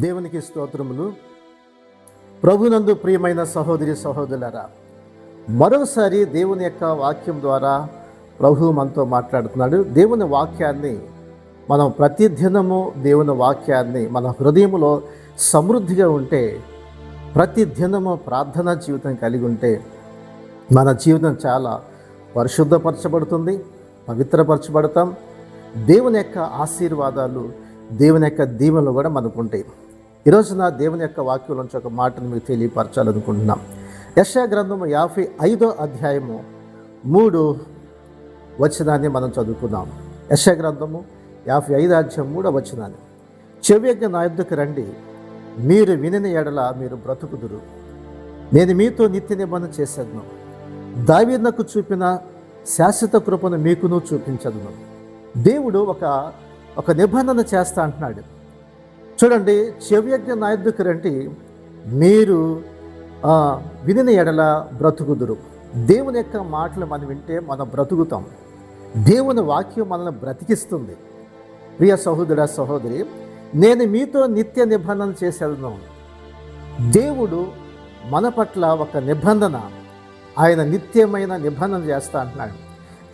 దేవునికి స్తోత్రములు. ప్రభునందు ప్రియమైన సహోదరి సహోదరులారా, మరోసారి దేవుని యొక్క వాక్యం ద్వారా ప్రభు మనతో మాట్లాడుతున్నాడు. దేవుని వాక్యాన్ని మనం ప్రతిదినము దేవుని వాక్యాన్ని మన హృదయంలో సమృద్ధిగా ఉంటే, ప్రతిదినము ప్రార్థనా జీవితం కలిగి ఉంటే మన జీవితం చాలా పరిశుద్ధపరచబడుతుంది, పవిత్రపరచబడతాం. దేవుని యొక్క ఆశీర్వాదాలు, దేవుని యొక్క దీవెనలు కూడా మనకు ఉంటాయి. ఈరోజు నా దేవుని యొక్క వాక్యం నుంచి ఒక మాటను మీకు తెలియపరచాలనుకుంటున్నాం. యెషయా గ్రంథము 55వ అధ్యాయము 3వ వచనాన్ని మనం చదువుకుందాం. యెషయా గ్రంథము 55 అధ్యాయం 3వ వచనాన్ని. చెవియొగ్గి నా యొద్దకు రండి, మీరు వినిన ఎడల మీరు బ్రతుకుదురు, నేను మీతో నిత్య నిబంధన చేసేదను, దావీదునకు చూపిన శాశ్వత కృపను మీకును చూపించదును. దేవుడు ఒక నిబంధన చేస్తా అంటున్నాడు. చూడండి, చెవియొగ్గి నా యొద్దకు రండి, మీరు వినిన ఎడల బ్రతుకుదురు. దేవుని యొక్క మాటలు మనం వింటే మనం బ్రతుకుతాం. దేవుని వాక్యం మనల్ని బ్రతికిస్తుంది. ప్రియ సహోదర సహోదరి, నేను మీతో నిత్య నిబంధన చేసేదను. దేవుడు మన పట్ల ఒక నిబంధన, ఆయన నిత్యమైన నిబంధన చేస్తా అంటున్నాడు.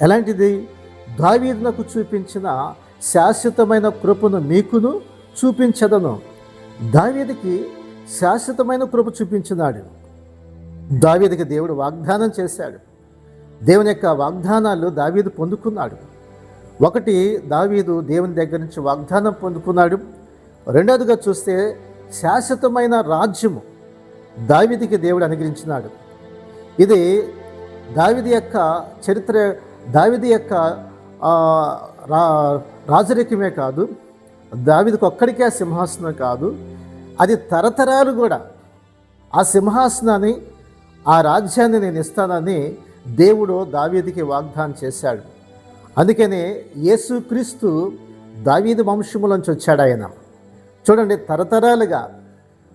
ఎలాంటిది? దావీదునకు చూపించిన శాశ్వతమైన కృపను మీకును చూపించదను. దావీదుకి శాశ్వతమైన కృప చూపించినాడు. దావీదుకి దేవుడు వాగ్దానం చేశాడు. దేవుని యొక్క వాగ్దానాలు దావీదు పొందుకున్నాడు. ఒకటి, దావీదు దేవుని దగ్గర నుంచి వాగ్దానం పొందుకున్నాడు. రెండవదిగా చూస్తే శాశ్వతమైన రాజ్యము దావీదుకి దేవుడు అనుగ్రహించినాడు. ఇది దావీదు యొక్క చరిత్ర, దావీదు యొక్క రాజరికమే కాదు, దావీదుకు ఒక్కడికే ఆ సింహాసనం కాదు, అది తరతరాలు కూడా ఆ సింహాసనాన్ని, ఆ రాజ్యాన్ని నేను ఇస్తానని దేవుడు దావీదుకి వాగ్దానం చేశాడు. అందుకనే యేసుక్రీస్తు దావీదు వంశములోంచి వచ్చాడు. ఆయన చూడండి, తరతరాలుగా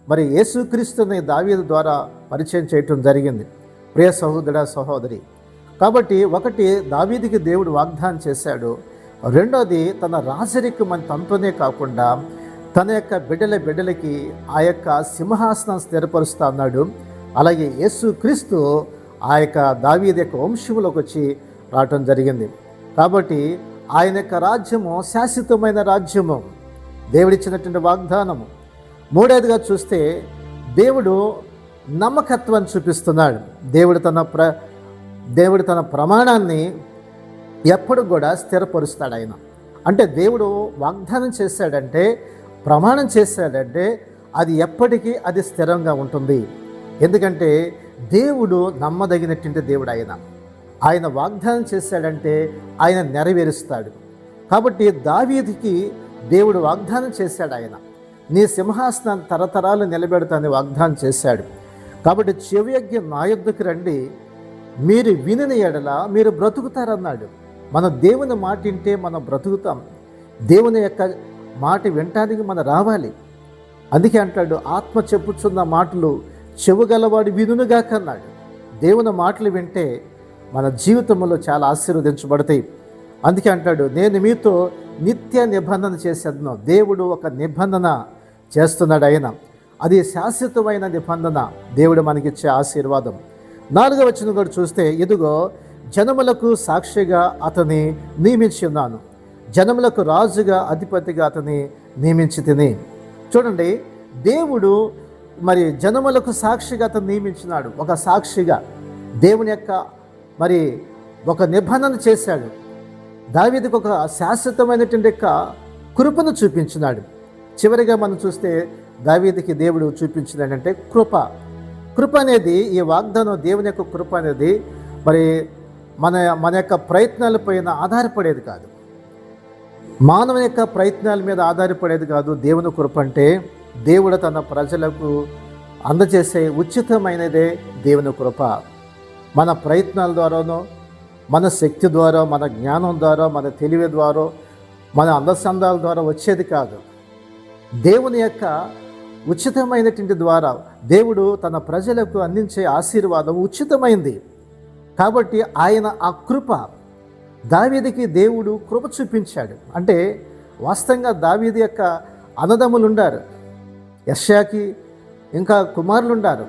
మరి యేసుక్రీస్తుని దావీదు ద్వారా పరిచయం చేయటం జరిగింది. ప్రియ సహోదర సహోదరి, కాబట్టి ఒకటి, దావీదుకి దేవుడు వాగ్దానం చేశాడు. రెండోది, తన రాజరికం తనతోనే కాకుండా తన యొక్క బిడ్డలకి ఆ యొక్క సింహాసనం స్థిరపరుస్తా అన్నాడు. అలాగే యేసుక్రీస్తు ఆ యొక్క దావీదు యొక్క వంశంలోకి వచ్చి రావటం జరిగింది. కాబట్టి ఆయన యొక్క రాజ్యము శాశ్వతమైన రాజ్యము, దేవుడిచ్చినటువంటి వాగ్దానము. మూడవదిగా చూస్తే దేవుడు నమ్మకత్వాన్ని చూపిస్తున్నాడు. దేవుడు తన ప్రమాణాన్ని ఎప్పుడు కూడా స్థిరపరుస్తాడు. ఆయన అంటే దేవుడు వాగ్దానం చేశాడంటే, ప్రమాణం చేశాడంటే అది ఎప్పటికీ అది స్థిరంగా ఉంటుంది. ఎందుకంటే దేవుడు నమ్మదగినటువంటి దేవుడు. ఆయన వాగ్దానం చేశాడంటే ఆయన నెరవేరుస్తాడు. కాబట్టి దావీదుకి దేవుడు వాగ్దానం చేశాడు. ఆయన నీ సింహాసనాన్ని తరతరాలు నిలబెడతానని వాగ్దానం చేశాడు. కాబట్టి చెవియొగ్గి నా యొద్దకు రండి, మీరు వినిన ఎడల మీరు బ్రతుకుతారన్నాడు. మనం దేవుని మాట వింటే మనం బ్రతుకుతాం. దేవుని యొక్క మాట వినటానికి మనం రావాలి. అందుకే అంటాడు, ఆత్మ చెప్పుచున్న మాటలు చెవుగలవాడు వినుగా కన్నాడు. దేవుని మాటలు వింటే మన జీవితంలో చాలా ఆశీర్వదించబడతాయి. అందుకే అంటాడు, నేను మీతో నిత్య నిబంధన చేసేదను. దేవుడు ఒక నిబంధన చేస్తున్నాడు. ఆయన అది శాశ్వతమైన నిబంధన, దేవుడు మనకిచ్చే ఆశీర్వాదం. 4వ వచనం కూడా చూస్తే, ఇదిగో జనములకు సాక్షిగా అతని నియమించి ఉన్నాను, జనములకు రాజుగా అధిపతిగా అతని నియమించి తిని. చూడండి, దేవుడు మరి జనములకు సాక్షిగా అతను నియమించినాడు. ఒక సాక్షిగా దేవుని యొక్క మరి ఒక నిబంధన చేశాడు. దావీదుకు ఒక శాశ్వతమైనటువంటి యొక్క కృపను చూపించినాడు. చివరిగా మనం చూస్తే దావీదుకి దేవుడు చూపించినాడంటే కృప అనేది, ఈ వాగ్దానం దేవుని యొక్క కృప అనేది మరి మన యొక్క ప్రయత్నాల పైన ఆధారపడేది కాదు, మానవుని యొక్క ప్రయత్నాల మీద ఆధారపడేది కాదు. దేవుని కృప అంటే దేవుడు తన ప్రజలకు అందజేసే ఉచితమైనదే దేవుని కృప. మన ప్రయత్నాల ద్వారానో, మన శక్తి ద్వారా, మన జ్ఞానం ద్వారా, మన తెలివి ద్వారా, మన అందచందాల ద్వారా వచ్చేది కాదు. దేవుని యొక్క ఉచితమైనటువంటి ద్వారా దేవుడు తన ప్రజలకు అందించే ఆశీర్వాదం ఉచితమైంది. కాబట్టి ఆయన ఆ కృప, దావీదుకి దేవుడు కృప చూపించాడు. అంటే వాస్తవంగా దావీదు యొక్క అన్నదమ్ములు ఉండారు. యెషయాకి ఇంకా కుమారులు ఉన్నారు.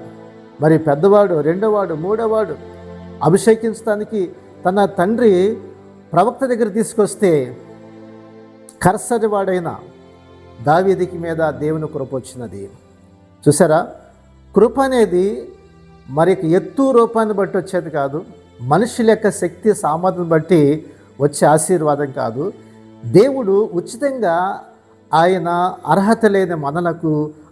మరి పెద్దవాడు, రెండోవాడు, మూడోవాడు అభిషేకించడానికి తన తండ్రి ప్రవక్త దగ్గర తీసుకొస్తే కర్సటివాడైన దావీదుకి మీద దేవుని కృప వచ్చినది. చూసారా, కృప అనేది మరి ఎత్తు రూపాన్ని బట్టి వచ్చేది కాదు, మనుషుల యొక్క శక్తి సామర్థ్యం బట్టి వచ్చే ఆశీర్వాదం కాదు. దేవుడు ఉచితంగా ఆయన అర్హత లేని మనలకు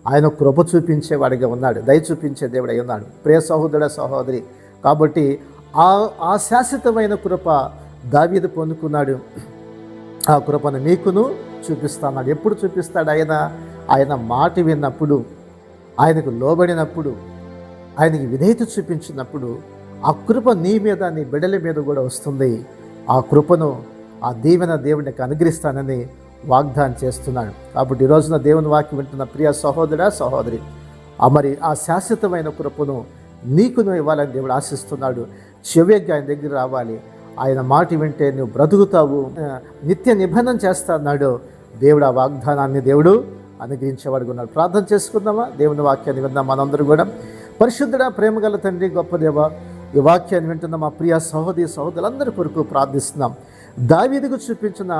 ఆయన కృప చూపించేవాడిగా ఉన్నాడు, దయ చూపించే దేవుడు అయి ఉన్నాడు. ప్రియ సహోదరుడ, సహోదరి, కాబట్టి ఆ శాశ్వతమైన కృప దావీదు పొందుకున్నాడు. ఆ కృపను నీకును చూపిస్తాడు. ఎప్పుడు చూపిస్తాడు? ఆయన మాట విన్నప్పుడు, ఆయనకు లోబడినప్పుడు, ఆయనకి విధేయత చూపించినప్పుడు ఆ కృప నీ మీద, నీ బిడ్డల మీద కూడా వస్తుంది. ఆ కృపను, ఆ దీవెన దేవునికి అనుగ్రహిస్తానని వాగ్దానం చేస్తున్నాడు. కాబట్టి ఈ రోజున దేవుని వాక్యం వింటున్న ప్రియ సహోదరా, సహోదరి, మరి ఆ శాశ్వతమైన కృపను నీకును ఇవ్వాలని దేవుడు ఆశిస్తున్నాడు. చెవిగా ఆయన దగ్గర రావాలి. ఆయన మాట వింటే నువ్వు బ్రతుకుతావు, నిత్య నిబంధన చేస్తా అన్నాడు. దేవుడు ఆ వాగ్దానాన్ని దేవుడు అనుగ్రహించేవాడుగా ఉన్నాడు. ప్రార్థన చేసుకుందామా? దేవుని వాక్యాన్ని విందాం మనందరూ కూడా. పరిశుద్ధుడా, ప్రేమగల తండ్రి, గొప్ప దేవ, ఈ వాక్యాన్ని వింటున్న మా ప్రియ సహోదరి సహోదరులందరి కొరకు ప్రార్థిస్తున్నాం. దావీదుకు చూపించిన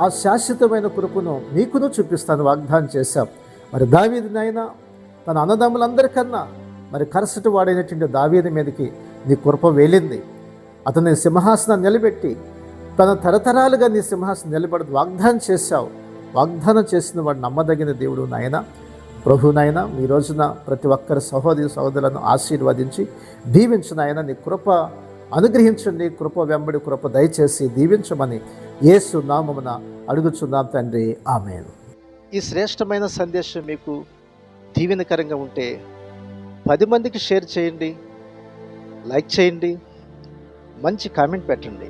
ఆ శాశ్వతమైన కృపను నీకును చూపిస్తాను వాగ్దానం చేశాం. మరి దావీదునైనా తన అన్నదమ్ములందరికన్నా మరి కరసటి వాడైనటువంటి దావీదు మీదకి నీ కృప వేలింది. అతని సింహాసనం నిలబెట్టి తన తరతరాలుగా నీ సింహాసనం నిలబడి వాగ్దానం చేశావు. వాగ్దానం చేసిన వాడు నమ్మదగిన దేవుడు నాయన. ప్రభు నాయన, ఈ రోజున ప్రతి ఒక్కరి సహోదరి సహోదరులను ఆశీర్వదించి దీవించిన ఆయన నీ కృప అనుగ్రహించండి. కృప వెంబడి కృప దయచేసి దీవించమని యేసు నామమున అడుగుచున్నాం తండ్రి, ఆమేన్. ఈ శ్రేష్టమైన సందేశం మీకు దీవెనకరంగా ఉంటే 10 మందికి షేర్ చేయండి, లైక్ చేయండి, మంచి కామెంట్ పెట్టండి.